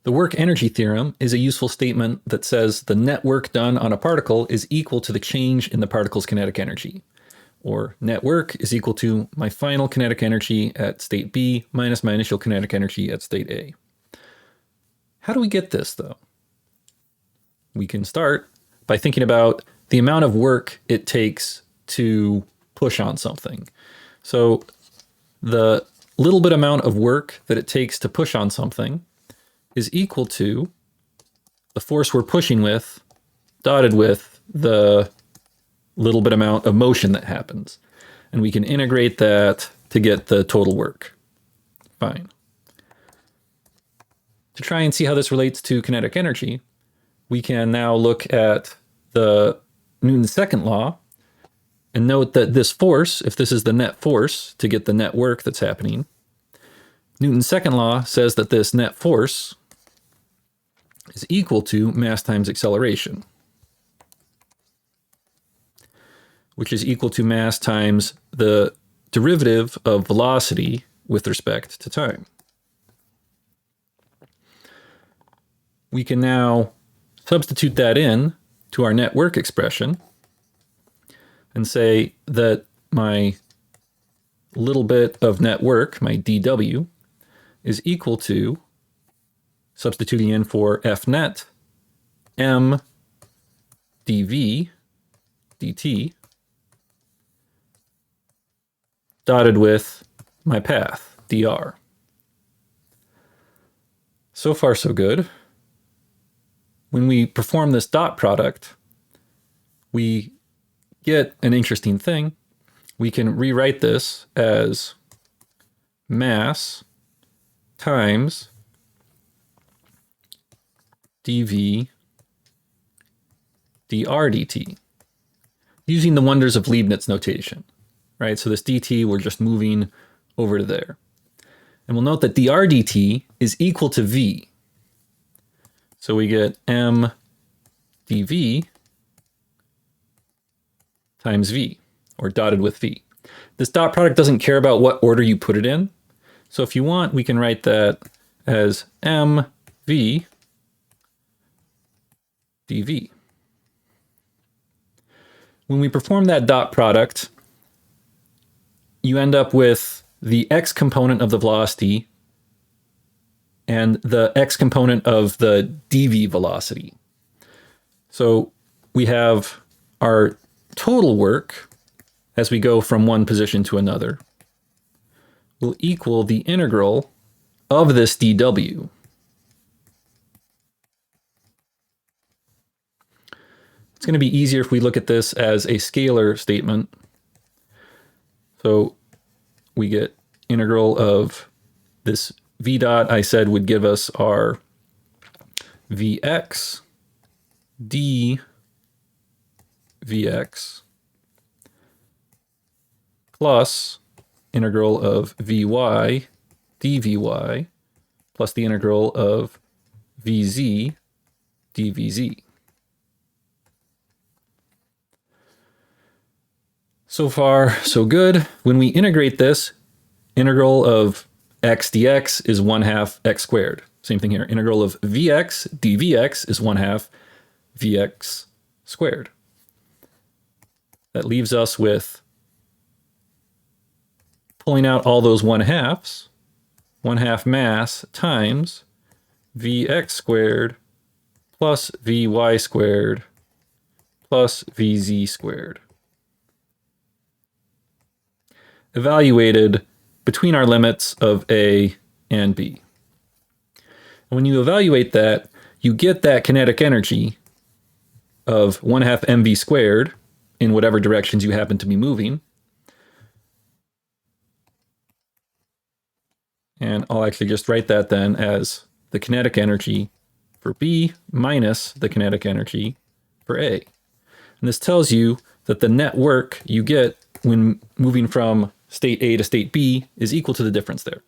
The work energy theorem is a useful statement that says the net work done on a particle is equal to the change in the particle's kinetic energy, or net work is equal to my final kinetic energy at state B minus my initial kinetic energy at state A. How do we get this, though? We can start by thinking about the amount of work it takes to push on something. So the little bit amount of work that it takes to push on something is equal to the force we're pushing with dotted with the little bit amount of motion that happens. And we can integrate that to get the total work. Fine. To try and see how this relates to kinetic energy, we can now look at the Newton's second law and note that this force, if this is the net force to get the net work that's happening, Newton's second law says that this net force is equal to mass times acceleration, which is equal to mass times the derivative of velocity with respect to time. We can now substitute that in to our net work expression and say that my little bit of net work, my dW, is equal to, substituting in for F net, m dV dt, dotted with my path, dr. So far, so good. When we perform this dot product, we get an interesting thing. We can rewrite this as mass times dV dr dt, using the wonders of Leibniz notation, right? So this dt, we're just moving over to there. And we'll note that dr dt is equal to v. So we get m dv times v, or dotted with v. This dot product doesn't care about what order you put it in. So if you want, we can write that as mv dv. When we perform that dot product, you end up with the x component of the velocity and the x component of the dv velocity. So we have our total work as we go from one position to another will equal the integral of this dw. It's going to be easier if we look at this as a scalar statement. So we get integral of this v dot I said would give us our vx d vx plus integral of vy dvy plus the integral of vz dvz. So far, so good. When we integrate this, integral of x dx is 1/2 x squared. Same thing here. Integral of vx dvx is 1/2 vx squared. That leaves us with pulling out all those 1/2s, 1/2 mass times vx squared plus vy squared plus vz squared. Evaluated between our limits of a and b. And when you evaluate that, you get that kinetic energy of 1/2 mv squared in whatever directions you happen to be moving. And I'll actually just write that then as the kinetic energy for B minus the kinetic energy for A. And this tells you that the net work you get when moving from state A to state B is equal to the difference there.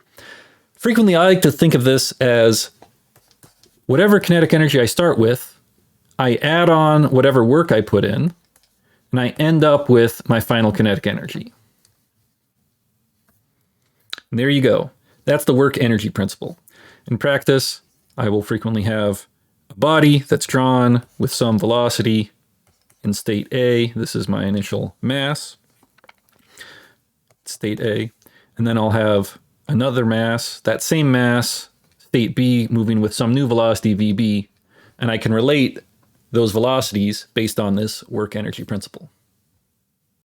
Frequently, I like to think of this as whatever kinetic energy I start with, I add on whatever work I put in, and I end up with my final kinetic energy. And there you go. That's the work energy principle. In practice, I will frequently have a body that's drawn with some velocity in state A. This is my initial mass, state A. And then I'll have another mass, that same mass, state B, moving with some new velocity, VB. And I can relate those velocities based on this work energy principle.